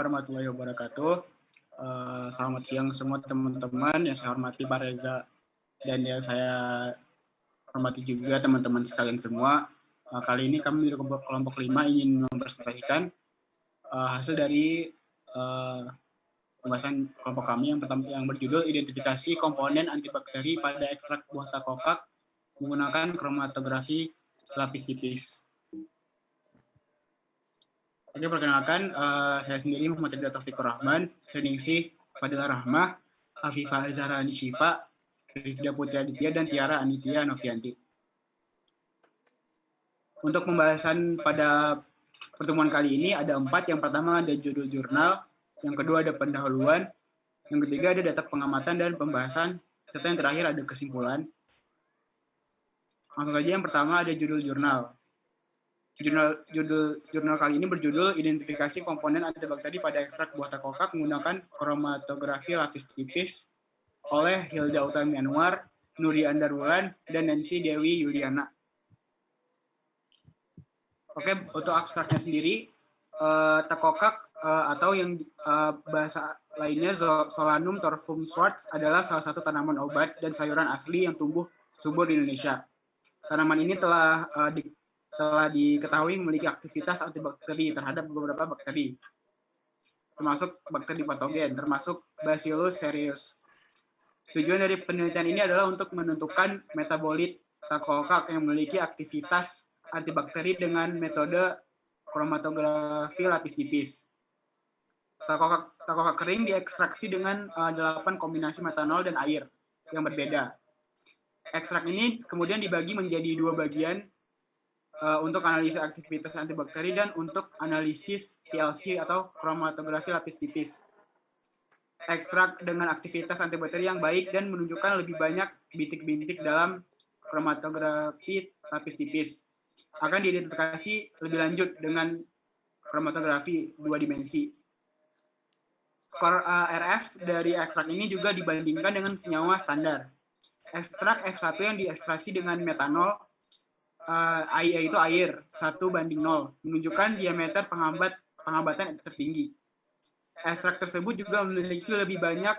warahmatullahi wabarakatuh. Selamat siang semua teman-teman yang saya hormati Pak Reza dan yang saya hormati juga teman-teman sekalian semua. Kali ini kami dari kelompok 5 ingin mempresentasikan hasil dari pembahasan kelompok kami yang berjudul identifikasi komponen antibakteri pada ekstrak buah takokak menggunakan kromatografi lapis tipis. Oke, perkenalkan, saya sendiri Muhammad Ridha Taufikur Rahman, saya diisi Fadilah Rahmah, Afifah Zahra Nishifa, Rifda Putri Aditya, dan Tiara Anitya Novianti. Untuk pembahasan pada pertemuan kali ini ada 4. Yang pertama ada judul jurnal, yang kedua ada pendahuluan, yang ketiga ada data pengamatan dan pembahasan, serta yang terakhir ada kesimpulan. Langsung saja yang pertama ada judul jurnal. Jurnal kali ini berjudul Identifikasi Komponen Antibakteri pada Ekstrak Buah Takokak Menggunakan Kromatografi Lapis Tipis oleh Hilda Utami Anwar, Nuri Andarwulan, dan Nancy Dewi Yuliana. Oke, untuk abstraknya sendiri, takokak atau yang bahasa lainnya Solanum torfum Schwarz adalah salah satu tanaman obat dan sayuran asli yang tumbuh subur di Indonesia. Tanaman ini telah diketahui memiliki aktivitas antibakteri terhadap beberapa bakteri, termasuk bakteri patogen, termasuk Bacillus cereus. Tujuan dari penelitian ini adalah untuk menentukan metabolit takokak yang memiliki aktivitas antibakteri dengan metode kromatografi lapis tipis. Takokak kering diekstraksi dengan 8 kombinasi metanol dan air yang berbeda. Ekstrak ini kemudian dibagi menjadi 2 bagian, untuk analisis aktivitas antibakteri dan untuk analisis TLC atau kromatografi lapis tipis. Ekstrak dengan aktivitas antibakteri yang baik dan menunjukkan lebih banyak bintik-bintik dalam kromatografi lapis tipis akan diidentifikasi lebih lanjut dengan kromatografi 2 dimensi. Skor RF dari ekstrak ini juga dibandingkan dengan senyawa standar. Ekstrak F1 yang diekstraksi dengan metanol yaitu air 1:0 menunjukkan diameter penghambatan tertinggi. Ekstrak tersebut juga memiliki lebih banyak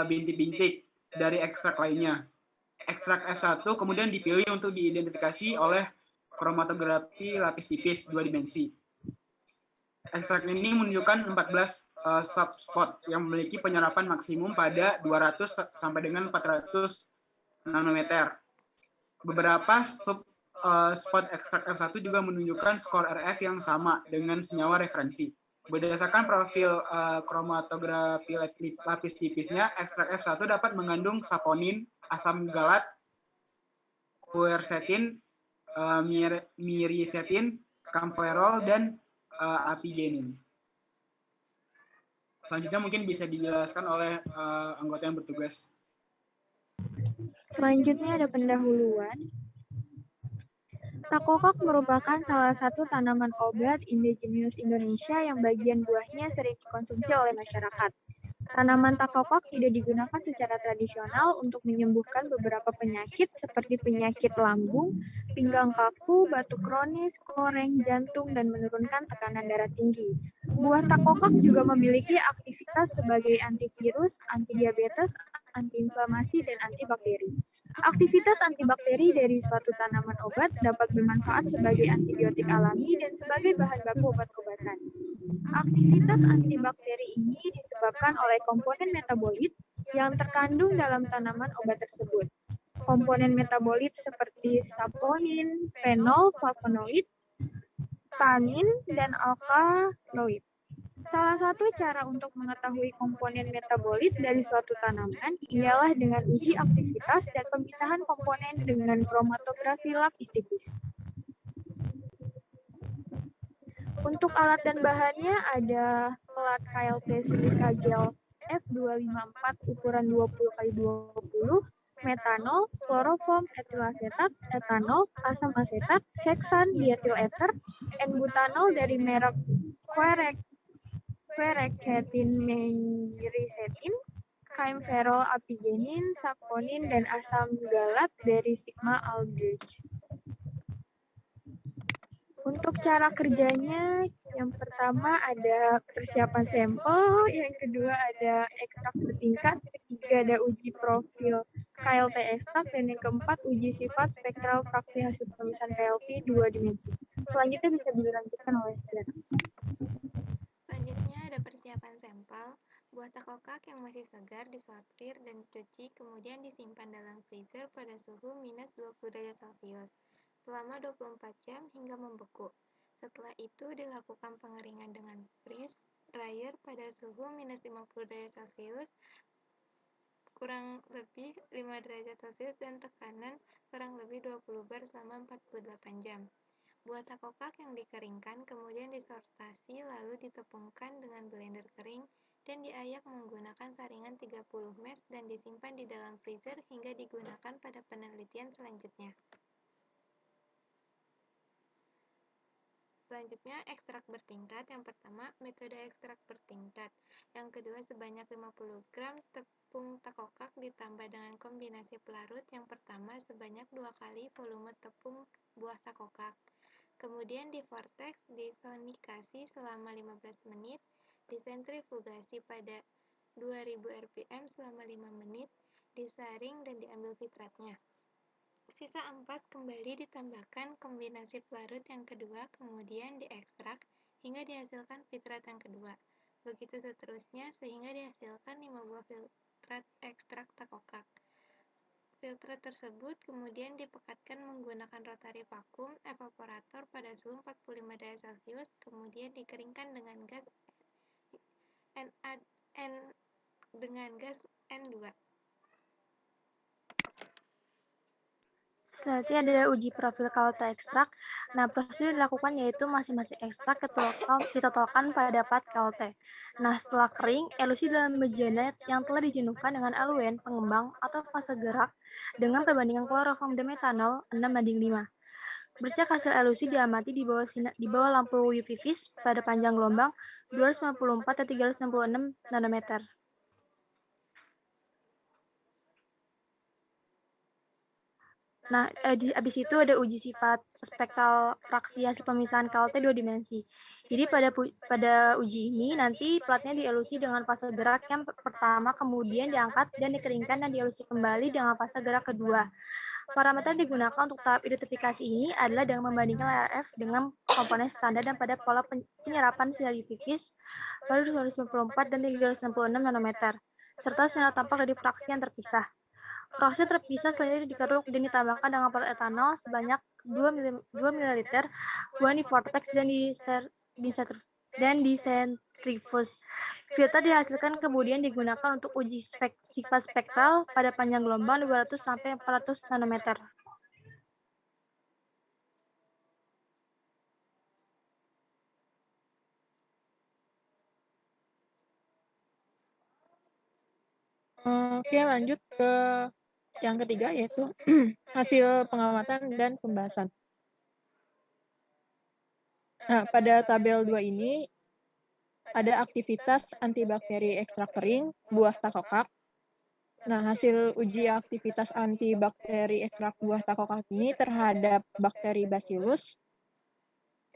bintik-bintik dari ekstrak lainnya. Ekstrak F1 kemudian dipilih untuk diidentifikasi oleh kromatografi lapis tipis 2 dimensi. Ekstrak ini menunjukkan 14 subspot yang memiliki penyerapan maksimum pada 200 sampai dengan 400 nanometer. Beberapa spot ekstrak F1 juga menunjukkan skor RF yang sama dengan senyawa referensi. Berdasarkan profil kromatografi lapis tipisnya, ekstrak F1 dapat mengandung saponin, asam galat, quercetin, miricetin, camphorol, dan apigenin. Selanjutnya mungkin bisa dijelaskan oleh anggota yang bertugas. Selanjutnya ada pendahuluan. Takokak merupakan salah satu tanaman obat indigenous Indonesia yang bagian buahnya sering dikonsumsi oleh masyarakat. Tanaman takokak tidak digunakan secara tradisional untuk menyembuhkan beberapa penyakit seperti penyakit lambung, pinggang kaku, batuk kronis, koreng, jantung, dan menurunkan tekanan darah tinggi. Buah takokak juga memiliki aktivitas sebagai antivirus, antidiabetes, antiinflamasi, dan antibakteri. Aktivitas antibakteri dari suatu tanaman obat dapat bermanfaat sebagai antibiotik alami dan sebagai bahan baku obat-obatan. Aktivitas antibakteri ini disebabkan oleh komponen metabolit yang terkandung dalam tanaman obat tersebut. Komponen metabolit seperti saponin, fenol, flavonoid, tanin, dan alkaloid. Salah satu cara untuk mengetahui komponen metabolit dari suatu tanaman ialah dengan uji aktivitas dan pemisahan komponen dengan kromatografi lapis tipis. Untuk alat dan bahannya ada pelat KLT silika gel F254 ukuran 20x20, metanol, kloroform etilasetat, etanol, asam asetat, heksan diethil ether, N-butanol dari merek quercetin miricetin, camphorol apigenin, saponin, dan asam galat dari Sigma Aldrich. Untuk cara kerjanya, Yang pertama ada persiapan sampel, yang kedua ada ekstrak bertingkat, ketiga ada uji profil KLT ekstrak, dan yang keempat uji sifat spektral fraksi hasil pemisahan KLT 2 dimensi. Selanjutnya bisa dilanjutkan oleh Diana. Selanjutnya ada persiapan sampel. Buah takokak yang masih segar disortir dan dicuci, kemudian disimpan dalam freezer pada suhu minus 20 derajat Celcius selama 24 jam hingga membeku. Setelah itu dilakukan pengeringan dengan freeze dryer pada suhu minus 50 derajat Celcius kurang lebih 5 derajat Celcius dan tekanan kurang lebih 20 bar selama 48 jam. Buah takokak yang dikeringkan kemudian disortasi lalu ditepungkan dengan blender kering dan diayak menggunakan saringan 30 mesh dan disimpan di dalam freezer hingga digunakan pada penelitian selanjutnya. Selanjutnya, ekstrak bertingkat. Yang pertama, metode ekstrak bertingkat. Yang kedua, sebanyak 50 gram tepung takokak ditambah dengan kombinasi pelarut. Yang pertama, sebanyak 2 kali volume tepung buah takokak. Kemudian divortex, disonikasi selama 15 menit, disentrifugasi pada 2000 rpm selama 5 menit, disaring dan diambil fitratnya. Sisa ampas kembali ditambahkan kombinasi pelarut yang kedua, kemudian diekstrak hingga dihasilkan fitrat yang kedua. Begitu seterusnya sehingga dihasilkan 5 buah filtrat ekstrak takokak. Filtrat tersebut kemudian dipekatkan menggunakan rotary vacuum evaporator pada suhu 45 derajat Celcius, kemudian dikeringkan dengan gas N2. Selanjutnya ada uji profil KLT ekstrak. Nah, prosedur dilakukan yaitu masing-masing ekstrak ditotolkan pada plat KLT. Nah, setelah kering, elusi dalam bejana yang telah dijenuhkan dengan eluen pengembang atau fase gerak dengan perbandingan kloroform dan metanol 6:5. Bercak hasil elusi diamati di bawah lampu UV vis pada panjang gelombang 254 dan 366 nanometer. Nah, habis itu ada uji sifat spektral fraksi hasil pemisahan KLT 2 dimensi. Jadi pada uji ini nanti platnya dielusi dengan fase gerak yang pertama, kemudian diangkat dan dikeringkan dan dielusi kembali dengan fase gerak kedua. Parameter yang digunakan untuk tahap identifikasi ini adalah dengan membandingkan LRF dengan komponen standar dan pada pola penyerapan sinar UV vis pada 294 dan 366 nanometer, serta sinar tampak dari fraksi yang terpisah. Fraksi terpisah selanjutnya dikeruk dan ditambahkan dengan plat etanol sebanyak 2 ml, kemudian divortex dan disentrifuge. Filter dihasilkan kemudian digunakan untuk uji sifat spektral pada panjang gelombang 200 sampai 400 nanometer. Oke, lanjut ke yang ketiga yaitu hasil pengamatan dan pembahasan. Nah, pada tabel 2 ini ada aktivitas antibakteri ekstrak kering buah takokak. Nah, hasil uji aktivitas antibakteri ekstrak buah takokak ini terhadap bakteri Bacillus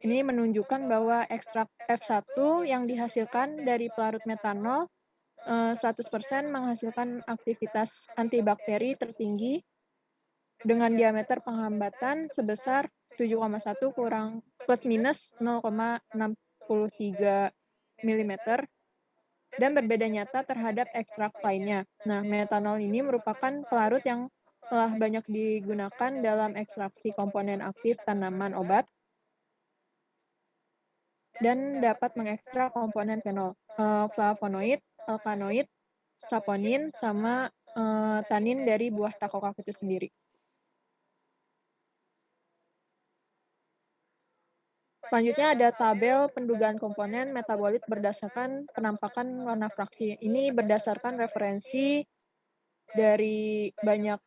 ini menunjukkan bahwa ekstrak F1 yang dihasilkan dari pelarut metanol 100% menghasilkan aktivitas antibakteri tertinggi dengan diameter penghambatan sebesar 7,1 kurang plus minus 0,63 mm dan berbeda nyata terhadap ekstrak lainnya. Nah, metanol ini merupakan pelarut yang telah banyak digunakan dalam ekstraksi komponen aktif tanaman obat dan dapat mengekstrak komponen fenol, flavonoid, alkaloid, saponin, sama tanin dari buah takokak itu sendiri. Selanjutnya ada tabel pendugaan komponen metabolit berdasarkan penampakan warna fraksi. Ini berdasarkan referensi dari banyak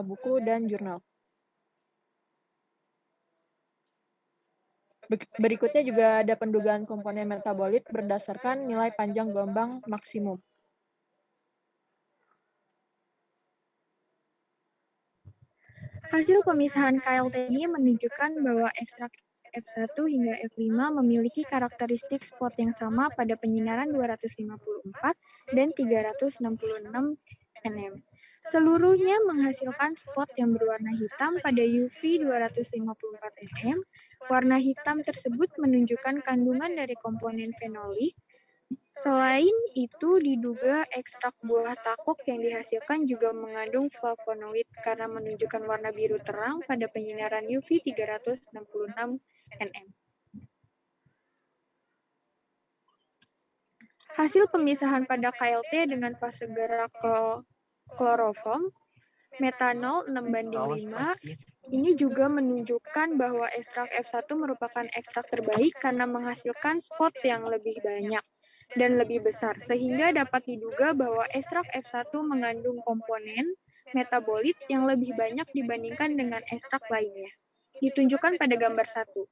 buku dan jurnal. Berikutnya juga ada pendugaan komponen metabolit berdasarkan nilai panjang gelombang maksimum. Hasil pemisahan KLT ini menunjukkan bahwa ekstrak F1 hingga F5 memiliki karakteristik spot yang sama pada penyinaran 254 dan 366 nm. Seluruhnya menghasilkan spot yang berwarna hitam pada UV 254 nm. Warna hitam tersebut menunjukkan kandungan dari komponen fenolik. Selain itu, diduga ekstrak buah takok yang dihasilkan juga mengandung flavonoid karena menunjukkan warna biru terang pada penyinaran UV 366 nm. Hasil pemisahan pada KLT dengan fase gerak kloroform, metanol 6:5, ini juga menunjukkan bahwa ekstrak F1 merupakan ekstrak terbaik karena menghasilkan spot yang lebih banyak dan lebih besar, sehingga dapat diduga bahwa ekstrak F1 mengandung komponen metabolit yang lebih banyak dibandingkan dengan ekstrak lainnya. Ditunjukkan pada gambar 1.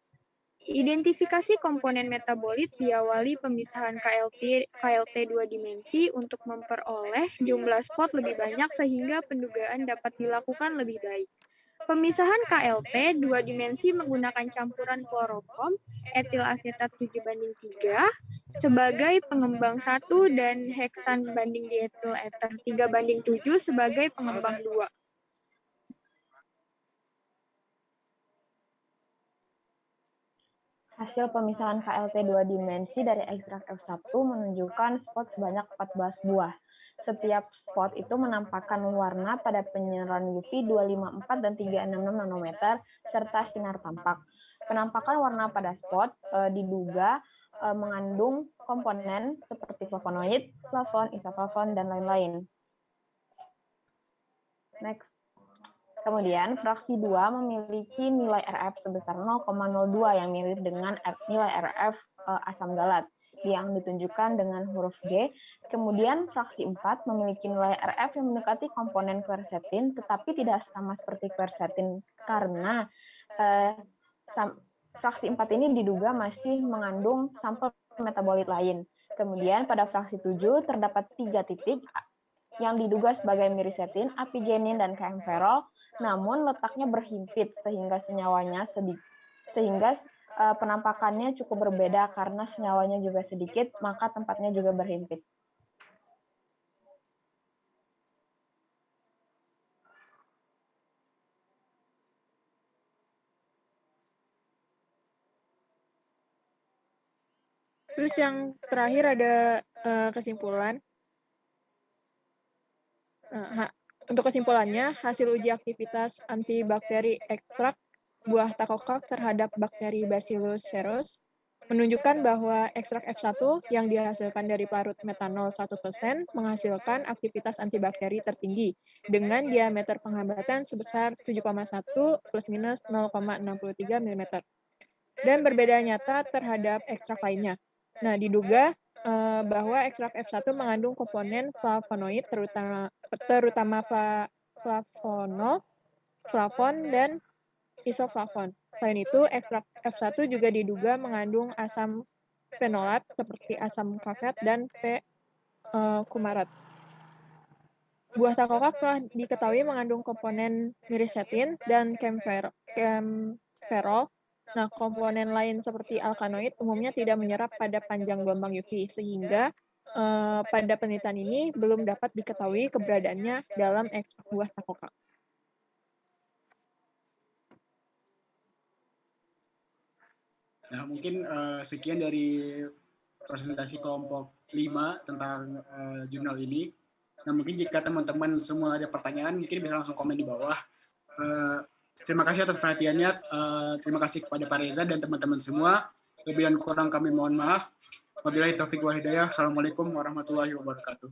Identifikasi komponen metabolit diawali pemisahan KLT 2 dimensi untuk memperoleh jumlah spot lebih banyak sehingga pendugaan dapat dilakukan lebih baik. Pemisahan KLT 2 dimensi menggunakan campuran kloroform, etil asetat 7:3 sebagai pengembang 1 dan heksan banding dietil ether 3:7 sebagai pengembang 2. Hasil pemisahan KLT 2 dimensi dari ekstrak F1 menunjukkan spot sebanyak 14 buah. Setiap spot itu menampakkan warna pada penyinaran UV 254 dan 366 nanometer serta sinar tampak. Penampakan warna pada spot diduga mengandung komponen seperti flavonoid, flavon, isoflavon, dan lain-lain. Next. Kemudian, fraksi 2 memiliki nilai RF sebesar 0,02 yang mirip dengan nilai RF asam galat yang ditunjukkan dengan huruf G. Kemudian, fraksi 4 memiliki nilai RF yang mendekati komponen quercetin, tetapi tidak sama seperti quercetin karena fraksi 4 ini diduga masih mengandung sampel metabolit lain. Kemudian, pada fraksi 7 terdapat 3 titik yang diduga sebagai mirisetin, apigenin, dan kaempferol, namun letaknya berhimpit sehingga penampakannya cukup berbeda karena senyawanya juga sedikit, maka tempatnya juga berhimpit. Terus yang terakhir ada kesimpulan. Untuk kesimpulannya, hasil uji aktivitas antibakteri ekstrak buah takokak terhadap bakteri Bacillus cereus menunjukkan bahwa ekstrak F1 yang dihasilkan dari parut metanol 1% menghasilkan aktivitas antibakteri tertinggi dengan diameter penghambatan sebesar 7,1 plus minus 0,63 mm dan berbeda nyata terhadap ekstrak lainnya. Nah, diduga bahwa ekstrak F1 mengandung komponen flavonoid terutama flavon, dan isoflavon. Selain itu, ekstrak F1 juga diduga mengandung asam fenolat seperti asam kafet dan P-kumarat. Buah takokak telah diketahui mengandung komponen mirisetin dan kaempferol. Nah, komponen lain seperti alkanoid umumnya tidak menyerap pada panjang gelombang UV, sehingga pada penelitian ini belum dapat diketahui keberadaannya dalam ekstrak buah takokak. Nah, mungkin sekian dari presentasi kelompok 5 tentang jurnal ini. Nah, mungkin jika teman-teman semua ada pertanyaan, mungkin bisa langsung komen di bawah. Terima kasih atas perhatiannya. Terima kasih kepada Pak Reza dan teman-teman semua. Lebih dan kurang kami mohon maaf. Wabillahi taufiq wal hidayah. Assalamualaikum warahmatullahi wabarakatuh.